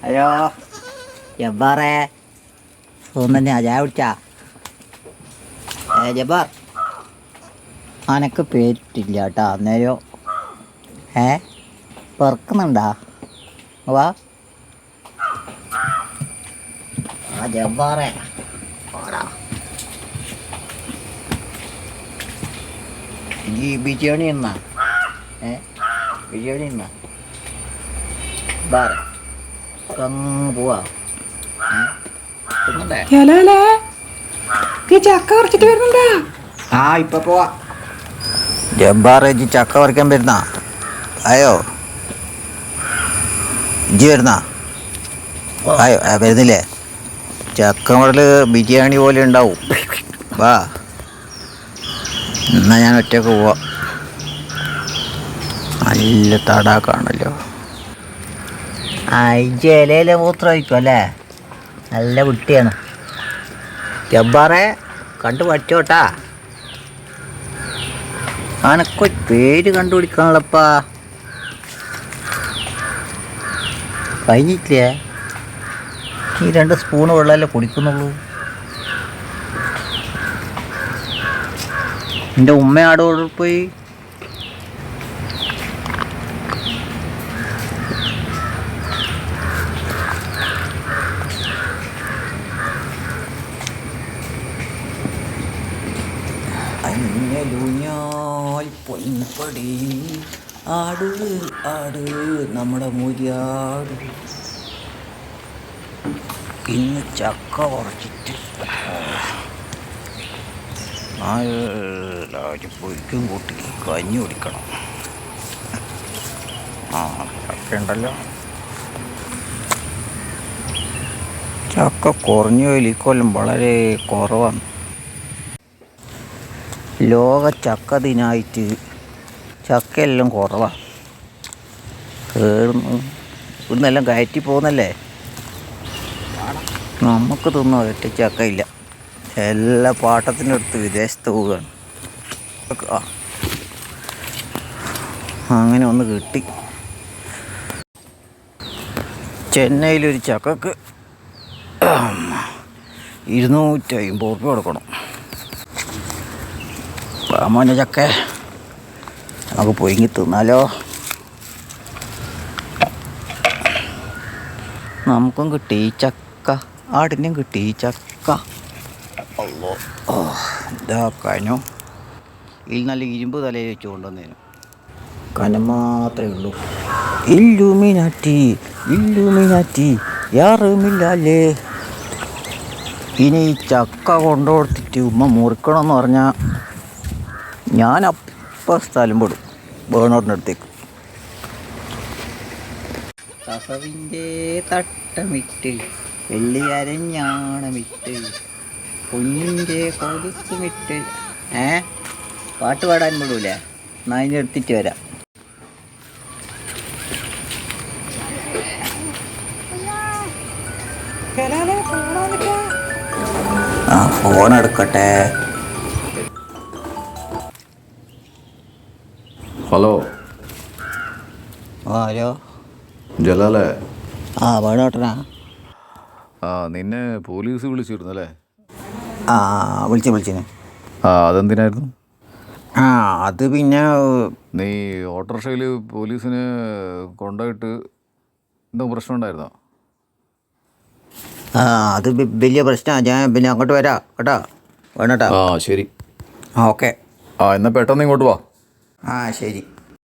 Hello ജബ്ബാറേ, സുഖം തന്നെയാ? ചായ കുടിച്ചാ? ജബ്ബാർ, അനക്ക് പേരിട്ടില്ല കേട്ടാ അന്നേരോ. പെറുക്കുന്നുണ്ടാ? വാ ജബ്ബാറേ, ഓടാ. ഈ ബിരിയാണി എന്നാ? ബിരിയാണി എന്നാ? ബാർ അങ്ങ് പോവാ. ചക്ക പറിച്ചിട്ട് വരുന്നുണ്ടാ? ആ ഇപ്പൊ പോവാ. ജബ്ബാറേ, ഇജ്ജ് ചക്ക പറിക്കാൻ വരുന്ന? അയോ ഇജ്ജ് വരുന്ന? അയോ വരുന്നില്ലേ? ചക്ക മുടൽ ബിരിയാണി പോലെ ഉണ്ടാവും. വാ, എന്നാ ഞാൻ ഒറ്റക്ക് പോവാ. നല്ല തടാക്കാണല്ലോ. ഇജ്ജ് ഇലയിലെ മൂത്രം ഒഴിക്കും അല്ലേ? നല്ല കുട്ടിയാണ് ജബ്ബാറേ, കണ്ടു പഠിച്ചോട്ടാ. അനക്കൊരു പേര് കണ്ടുപിടിക്കാനുള്ളപ്പാ കഴിഞ്ഞിട്ടില്ലേ? ഈ 2 സ്പൂണ് വെള്ളമല്ലേ കുടിക്കുന്നുള്ളൂ. എൻ്റെ ഉമ്മയാടോട് പോയി. പൊൻപടി ആട് ആട് നമ്മുടെ മൂരിയാട്. ഇന്ന് ചക്ക കുറച്ചിട്ട് പൊരിക്കും കൂട്ടി കഞ്ഞി കുടിക്കണം. ചക്ക ഉണ്ടല്ലോ. ചക്ക കുറഞ്ഞു പോയാൽ ഇക്കൊല്ലം വളരെ കുറവാണ്. ലോക ചക്ക ദിനായിട്ട് ചക്കയെല്ലാം കുറവാണ്. കേറുന്നു ഇവിടുന്നെല്ലാം കയറ്റി പോകുന്നല്ലേ. നമുക്ക് തിന്നോ ഒറ്റ ചക്ക ഇല്ല. എല്ലാ പാട്ടത്തിനടുത്ത് വിദേശത്ത് പോവുകയാണ്. അങ്ങനെ ഒന്ന് കിട്ടി. ചെന്നൈയിലൊരു ചക്കക്ക് 250 രൂപ കൊടുക്കണം. മോനെ ചക്ക നമുക്ക് പൊയിങ്ങി തിന്നാലോ. നമുക്കും കിട്ടി ചക്ക, ആടിനും കിട്ടി ചക്ക. അല്ലോ ഇതാ കനം. ഇതിൽ നല്ല ഇരുമ്പ് തലയിൽ വെച്ച് കൊണ്ടുവന്നേനും. കനം മാത്രമേ ഉള്ളൂ. ഇല്ലുമിനാറ്റി ഇല്ലുമിനാറ്റി യാറുമില്ലല്ലേ. ഇനി ഈ ചക്ക കൊണ്ടുകൊടുത്തിട്ട് ഉമ്മ മുറിക്കണമെന്ന് പറഞ്ഞാൽ ഞാനപ്പം സ്ഥലം പെടും വേണോടിൻ്റെ അടുത്തേക്ക്. കസവിൻ്റെ തട്ടമിട്ട് വെള്ളിയരഞ്ഞാണമിട്ട് കുഞ്ഞിൻ്റെ കൊതുക്കുമിട്ട്. പാട്ട് പാടാൻ വിടൂലേ? എന്നാൽ അതിന് എടുത്തിട്ട് വരാം. ഫോൺ എടുക്കട്ടെ. ഹലോ. ഹലോ ജലാലേ? വേണോട്ടനാ? നിന്നെ പോലീസ് വിളിച്ചിരുന്നല്ലേ? വിളിച്ചിന്. അതെന്തിനായിരുന്നു? അത് പിന്നെ നീ ഓട്ടോറിക്ഷയിൽ പോലീസിന് കൊണ്ടുപോയിട്ട് എന്തോ പ്രശ്നം ഉണ്ടായിരുന്നോ? അത് വലിയ പ്രശ്നമാണ്. ഞാൻ പിന്നെ അങ്ങോട്ട് വരാം കേട്ടോ. വേണോട്ടാ? ശരി. ഓക്കെ. എന്നാൽ പെട്ടെന്ന് ഇങ്ങോട്ട് വാ. ശരി.